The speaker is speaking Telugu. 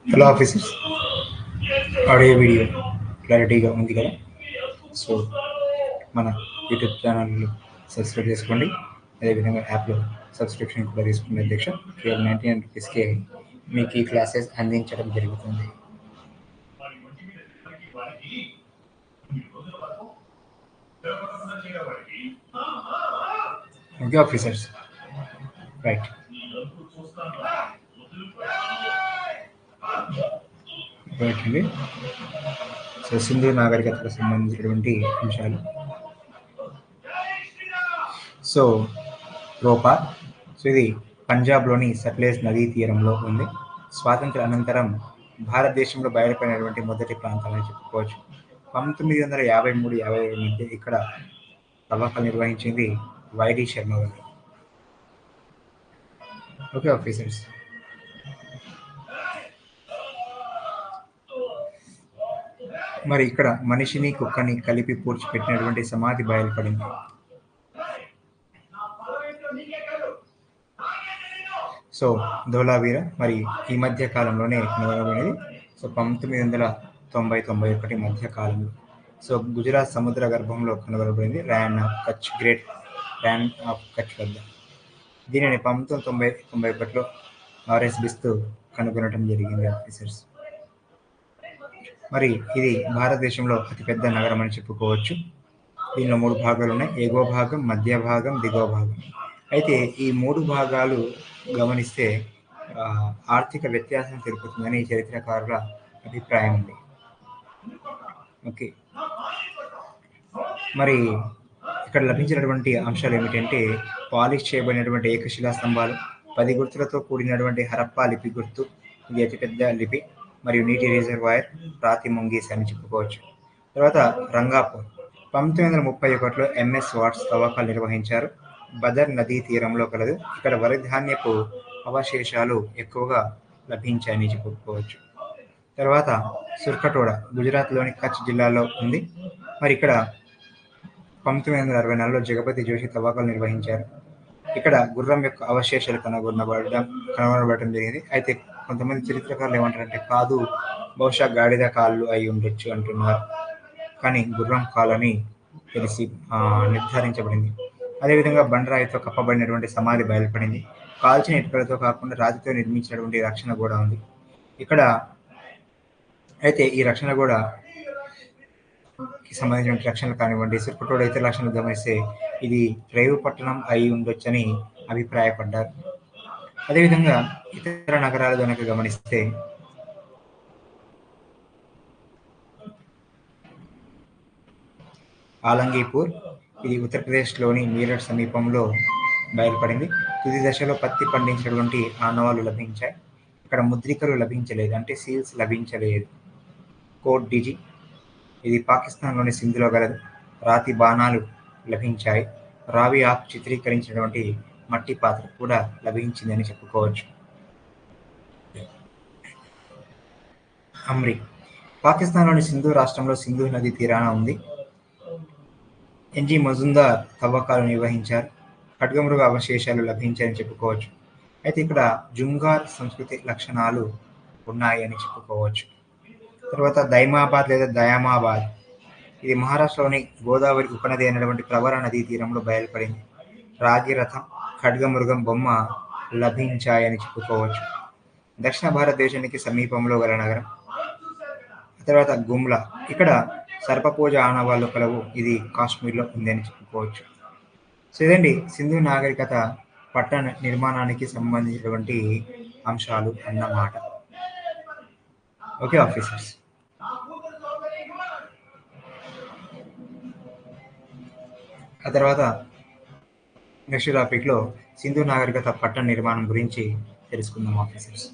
హలో ఆఫీసర్స్, ఆడియో వీడియో క్లారిటీగా ఉంది కదా? సో మన యూట్యూబ్ ఛానల్ సబ్స్క్రైబ్ చేసుకోండి. అదేవిధంగా యాప్లో సబ్స్క్రిప్షన్ కూడా తీసుకునే అధ్యక్ష. కేవలం 99 రూపీస్కే మీకు ఈ క్లాసెస్ అందించడం జరుగుతుంది. Okay officers, right. రైట్ అండి. సో సింధు నాగరికతకు సంబంధించినటువంటి అంశాలు. సో రోపా, సో ఇది పంజాబ్లోని సట్లెజ్ నదీ తీరంలో ఉంది. స్వాతంత్ర అనంతరం భారతదేశంలో బయలుపడినటువంటి మొదటి ప్రాంతాలని చెప్పుకోవచ్చు. 1953-57 మధ్య ఇక్కడ తవ్వకాలు నిర్వహించింది వైడి శర్మ గారు. ఓకే ఆఫీసర్స్, మరి ఇక్కడ మనిషిని కుక్కని కలిపి పూడ్చిపెట్టినటువంటి సమాధి బయలుపడింది. సో ధోలావీర మరి ఈ మధ్య కాలంలోనే కనుగొనబడినది. సో 1990-91 మధ్య కాలంలో. సో గుజరాత్ సముద్ర గర్భంలో కనుగొనబడింది Rann of Kutch, great Rann of Kutch వద్ద. దీనిని 1991లో ఆర్ఎస్ బిస్తూ కనుగొనడం జరిగింది ఆఫీసర్స్. మరి ఇది భారతదేశంలో అతిపెద్ద నగరం అని చెప్పుకోవచ్చు. దీనిలో 3 భాగాలు ఉన్నాయి: ఎగువ భాగం, మధ్య భాగం, దిగువ భాగం. అయితే ఈ 3 భాగాలు గమనిస్తే ఆర్థిక వ్యత్యాసం తెలుపుతుందని చరిత్రకారుల అభిప్రాయం ఉంది. ఓకే, మరి ఇక్కడ లభించినటువంటి అంశాలు ఏమిటంటే పాలిష్ చేయబడినటువంటి ఏకశిలా స్తంభాలు, 10 గుర్తులతో కూడినటువంటి హరప్పా లిపి గుర్తు, ఇది అతిపెద్ద లిపి, మరియు నీటి రిజర్వాయర్, రాతి ముంగీస్ అని చెప్పుకోవచ్చు. తర్వాత రంగాపూర్, 1931లో ఎంఎస్ వాట్స్ తవ్వకాలు నిర్వహించారు. బదర్ నదీ తీరంలో కలదు. ఇక్కడ వరిధాన్యపు అవశేషాలు ఎక్కువగా లభించాయని చెప్పుకోవచ్చు. తర్వాత సుర్కటోడా, గుజరాత్లోని కచ్ జిల్లాలో ఉంది. మరి ఇక్కడ 1964లో జగపతి జోషి తవ్వకాలు నిర్వహించారు. ఇక్కడ గుర్రం యొక్క అవశేషాలు కనుగొనబడటం జరిగింది. అయితే కొంతమంది చరిత్రకారులు ఏమంటారంటే కాదు, బహుశా గాడిద కాళ్ళు అయి ఉండొచ్చు అంటున్నారు. కానీ గుర్రం కాలని తెలిసి నిర్ధారించబడింది. అదేవిధంగా బండరాయితో కప్పబడినటువంటి సమాధి బయలుపడింది. కాల్చిన ఇటుకలతో కాకుండా రాతితో నిర్మించినటువంటి రక్షణ గోడ ఉంది ఇక్కడ. అయితే ఈ రక్షణ గోడకి సంబంధించిన రక్షణలు కానివ్వండి, సుర్కటోడా ఇతర లక్షణాలు గమనిస్తే ఇది రేవు పట్టణం అయి ఉండొచ్చని అభిప్రాయపడ్డారు. అదేవిధంగా ఇతర నగరాలు కనుక గమనిస్తే ఆలంగీపూర్, ఇది ఉత్తరప్రదేశ్లోని మీరట్ సమీపంలో బయలుపడింది. తుది దశలో పత్తి పండించినటువంటి ఆనవాళ్లు లభించాయి. ఇక్కడ ముద్రికలు లభించలేదు, అంటే సీల్స్ లభించలేదు. కోట్ డిజి, ఇది పాకిస్తాన్లోని సింధులో గలదు. రాతి బాణాలు లభించాయి. రావి ఆప్ చిత్రీకరించినటువంటి మట్టి పాత్ర కూడా లభించిందని చెప్పుకోవచ్చు. అమ్రి, పాకిస్తాన్లోని సింధు రాష్ట్రంలో సింధు నది తీరాన ఉంది. ఎన్జి మజుందార్ తవ్వకాలు నిర్వహించారు. ఖడ్గమృగ అవశేషాలు లభించాయని చెప్పుకోవచ్చు. అయితే ఇక్కడ జుంగార్ సంస్కృతి లక్షణాలు ఉన్నాయి అని చెప్పుకోవచ్చు. తర్వాత దైమాబాద్ లేదా దయామాబాద్, ఇది మహారాష్ట్రలోని గోదావరి ఉపనది అయినటువంటి ప్రవర నదీ తీరంలో బయలుపడింది. రాగి రథం, ఖడ్గమృగం బొమ్మ లభించాయని చెప్పుకోవచ్చు. దక్షిణ భారతదేశానికి సమీపంలో గల నగరం. తర్వాత గుమ్లా, ఇక్కడ సర్పపూజ ఆనవాళ్ళు కలవు. ఇది కాశ్మీర్లో ఉందని చెప్పుకోవచ్చు. సో ఇదండి సింధు నాగరికత పట్టణ నిర్మాణానికి సంబంధించినటువంటి అంశాలు అన్నమాట. ఓకే ఆఫీసర్స్, ఆ తర్వాత నెక్స్ట్ టాపిక్లో సింధు నాగరికత పట్టణ నిర్మాణం గురించి తెలుసుకుందాం ఆఫీసర్స్.